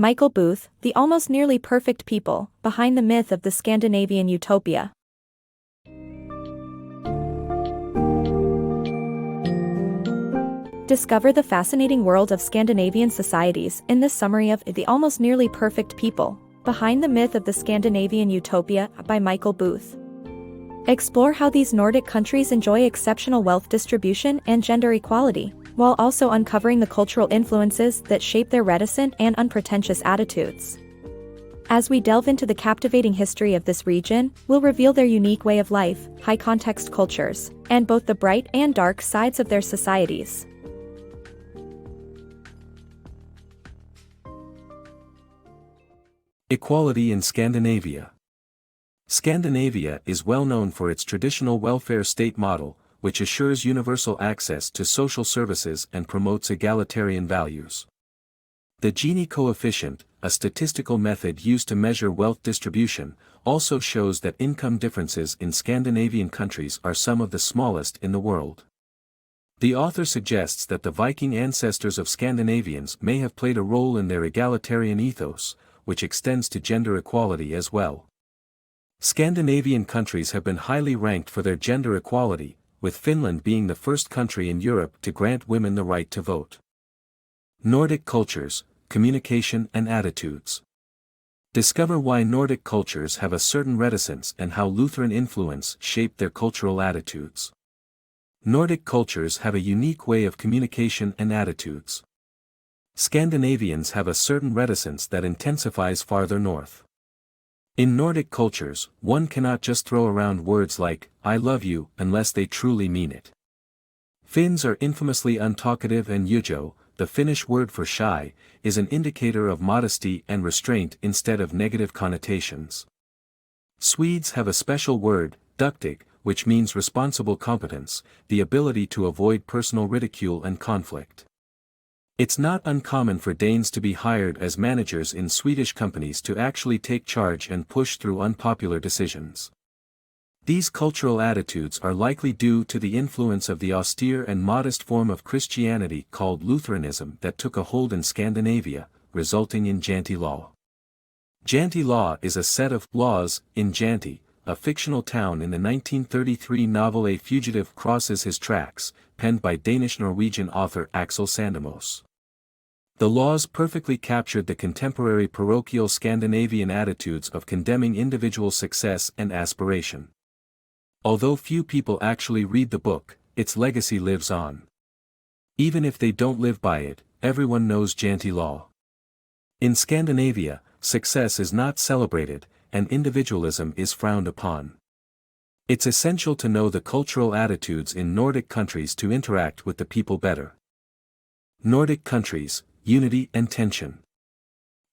Michael Booth, the almost nearly perfect people, behind the myth of the Scandinavian Utopia. Discover the fascinating world of Scandinavian societies in this summary of The Almost Nearly Perfect People, Behind the Myth of the Scandinavian Utopia by Michael Booth. Explore how these Nordic countries enjoy exceptional wealth distribution and gender equality, while also uncovering the cultural influences that shape their reticent and unpretentious attitudes. As we delve into the captivating history of this region, we'll reveal their unique way of life, high-context cultures, and both the bright and dark sides of their societies. Equality in Scandinavia. Scandinavia is well known for its traditional welfare state model, which assures universal access to social services and promotes egalitarian values. The Gini coefficient, a statistical method used to measure wealth distribution, also shows that income differences in Scandinavian countries are some of the smallest in the world. The author suggests that the Viking ancestors of Scandinavians may have played a role in their egalitarian ethos, which extends to gender equality as well. Scandinavian countries have been highly ranked for their gender equality, with Finland being the first country in Europe to grant women the right to vote. Nordic cultures, communication and attitudes. Discover why Nordic cultures have a certain reticence and how Lutheran influence shaped their cultural attitudes. Nordic cultures have a unique way of communication and attitudes. Scandinavians have a certain reticence that intensifies farther north. In Nordic cultures, one cannot just throw around words like, "I love you," unless they truly mean it. Finns are infamously untalkative, and yujo, the Finnish word for shy, is an indicator of modesty and restraint instead of negative connotations. Swedes have a special word, duktig, which means responsible competence, the ability to avoid personal ridicule and conflict. It's not uncommon for Danes to be hired as managers in Swedish companies to actually take charge and push through unpopular decisions. These cultural attitudes are likely due to the influence of the austere and modest form of Christianity called Lutheranism that took a hold in Scandinavia, resulting in Janti law. Janti law is a set of laws in Janti, a fictional town in the 1933 novel A Fugitive Crosses His Tracks, penned by Danish-Norwegian author Axel Sandemos. The laws perfectly captured the contemporary parochial Scandinavian attitudes of condemning individual success and aspiration. Although few people actually read the book, its legacy lives on. Even if they don't live by it, everyone knows Janti law. In Scandinavia, success is not celebrated, and individualism is frowned upon. It's essential to know the cultural attitudes in Nordic countries to interact with the people better. Nordic countries, unity and tension.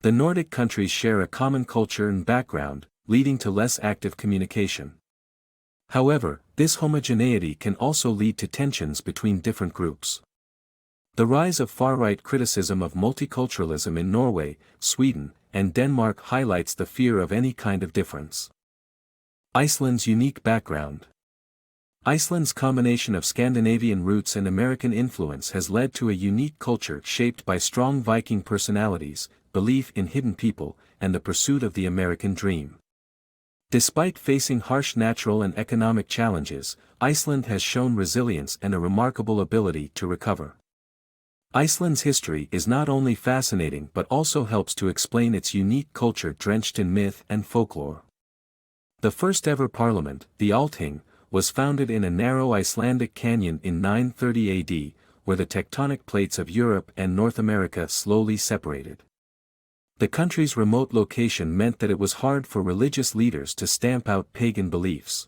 The Nordic countries share a common culture and background, leading to less active communication. However, this homogeneity can also lead to tensions between different groups. The rise of far-right criticism of multiculturalism in Norway, Sweden, and Denmark highlights the fear of any kind of difference. Iceland's unique background. Iceland's combination of Scandinavian roots and American influence has led to a unique culture shaped by strong Viking personalities, belief in hidden people, and the pursuit of the American dream. Despite facing harsh natural and economic challenges, Iceland has shown resilience and a remarkable ability to recover. Iceland's history is not only fascinating but also helps to explain its unique culture drenched in myth and folklore. The first ever parliament, the Althing, was founded in a narrow Icelandic canyon in 930 AD, where the tectonic plates of Europe and North America slowly separated. The country's remote location meant that it was hard for religious leaders to stamp out pagan beliefs.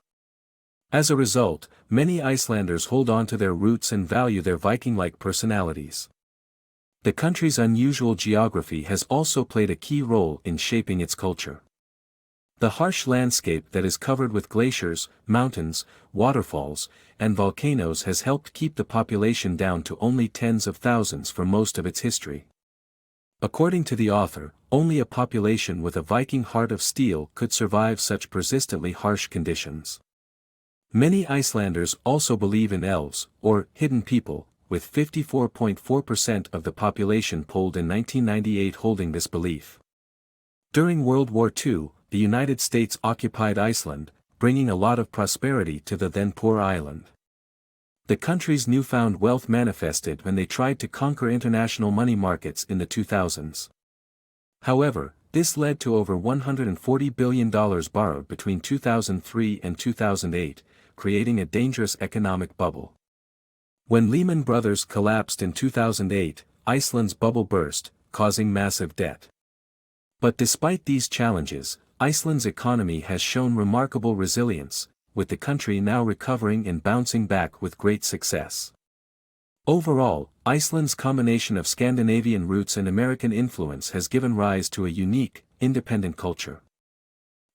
As a result, many Icelanders hold on to their roots and value their Viking-like personalities. The country's unusual geography has also played a key role in shaping its culture. The harsh landscape that is covered with glaciers, mountains, waterfalls, and volcanoes has helped keep the population down to only tens of thousands for most of its history. According to the author, only a population with a Viking heart of steel could survive such persistently harsh conditions. Many Icelanders also believe in elves, or hidden people, with 54.4% of the population polled in 1998 holding this belief. During World War II, the United States occupied Iceland, bringing a lot of prosperity to the then poor island. The country's newfound wealth manifested when they tried to conquer international money markets in the 2000s. However, this led to over $140 billion borrowed between 2003 and 2008, creating a dangerous economic bubble. When Lehman Brothers collapsed in 2008, Iceland's bubble burst, causing massive debt. But despite these challenges, Iceland's economy has shown remarkable resilience, with the country now recovering and bouncing back with great success. Overall, Iceland's combination of Scandinavian roots and American influence has given rise to a unique, independent culture.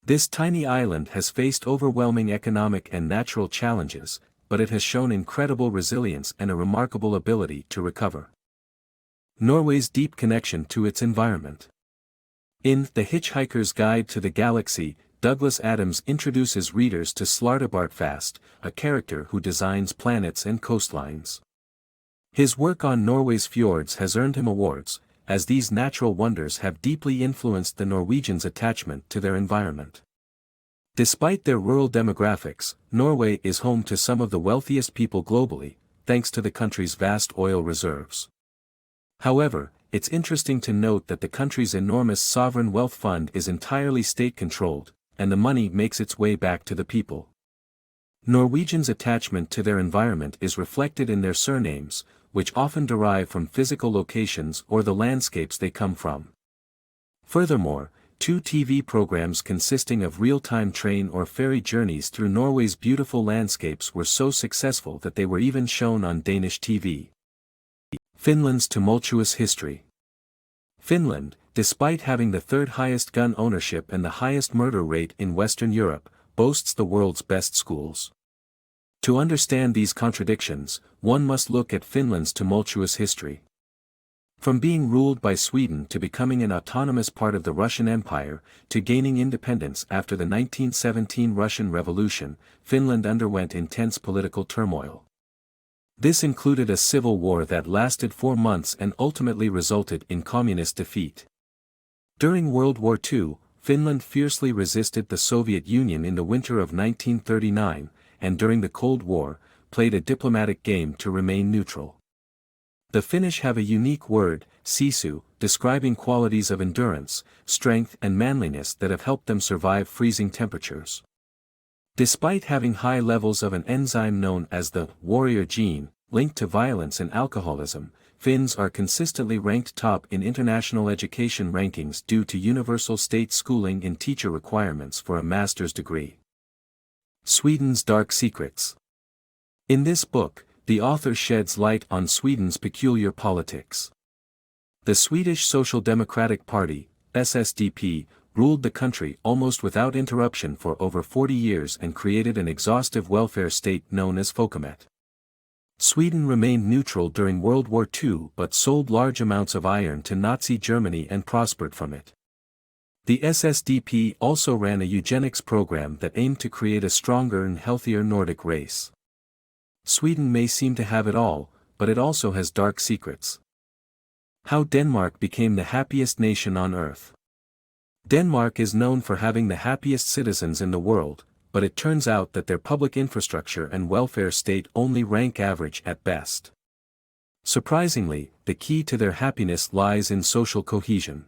This tiny island has faced overwhelming economic and natural challenges, but it has shown incredible resilience and a remarkable ability to recover. Norway's deep connection to its environment. In The Hitchhiker's Guide to the Galaxy, Douglas Adams introduces readers to Svartebartfast, a character who designs planets and coastlines. His work on Norway's fjords has earned him awards, as these natural wonders have deeply influenced the Norwegians' attachment to their environment. Despite their rural demographics, Norway is home to some of the wealthiest people globally, thanks to the country's vast oil reserves. However, it's interesting to note that the country's enormous sovereign wealth fund is entirely state-controlled, and the money makes its way back to the people. Norwegians' attachment to their environment is reflected in their surnames, which often derive from physical locations or the landscapes they come from. Furthermore, 2 TV programs consisting of real-time train or ferry journeys through Norway's beautiful landscapes were so successful that they were even shown on Danish TV. Finland's tumultuous history. Finland, despite having the third highest gun ownership and the highest murder rate in Western Europe, boasts the world's best schools. To understand these contradictions, one must look at Finland's tumultuous history. From being ruled by Sweden to becoming an autonomous part of the Russian Empire, to gaining independence after the 1917 Russian Revolution, Finland underwent intense political turmoil. This included a civil war that lasted 4 months and ultimately resulted in communist defeat. During World War II, Finland fiercely resisted the Soviet Union in the winter of 1939, and during the Cold War, played a diplomatic game to remain neutral. The Finnish have a unique word, sisu, describing qualities of endurance, strength and manliness that have helped them survive freezing temperatures. Despite having high levels of an enzyme known as the warrior gene, linked to violence and alcoholism, Finns are consistently ranked top in international education rankings due to universal state schooling and teacher requirements for a master's degree. Sweden's Dark Secrets. In this book, the author sheds light on Sweden's peculiar politics. The Swedish Social Democratic Party, SSDP, ruled the country almost without interruption for over 40 years and created an exhaustive welfare state known as Folkemmet. Sweden remained neutral during World War II but sold large amounts of iron to Nazi Germany and prospered from it. The SSDP also ran a eugenics program that aimed to create a stronger and healthier Nordic race. Sweden may seem to have it all, but it also has dark secrets. How Denmark became the happiest nation on earth. Denmark is known for having the happiest citizens in the world, but it turns out that their public infrastructure and welfare state only rank average at best. Surprisingly, the key to their happiness lies in social cohesion.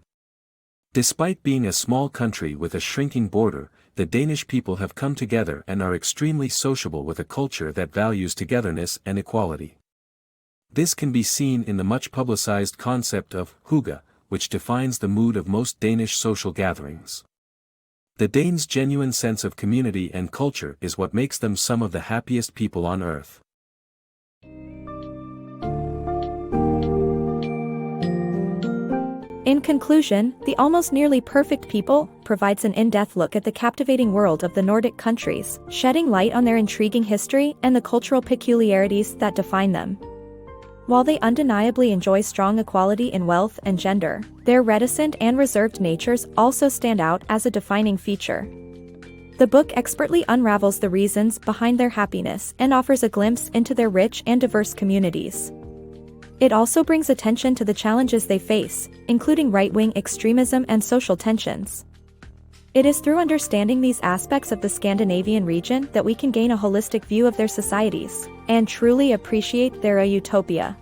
Despite being a small country with a shrinking border, the Danish people have come together and are extremely sociable with a culture that values togetherness and equality. This can be seen in the much-publicized concept of hygge, which defines the mood of most Danish social gatherings. The Danes' genuine sense of community and culture is what makes them some of the happiest people on earth. In conclusion, The Almost Nearly Perfect People provides an in-depth look at the captivating world of the Nordic countries, shedding light on their intriguing history and the cultural peculiarities that define them. While they undeniably enjoy strong equality in wealth and gender, their reticent and reserved natures also stand out as a defining feature. The book expertly unravels the reasons behind their happiness and offers a glimpse into their rich and diverse communities. It also brings attention to the challenges they face, including right-wing extremism and social tensions. It is through understanding these aspects of the Scandinavian region that we can gain a holistic view of their societies and truly appreciate their utopia.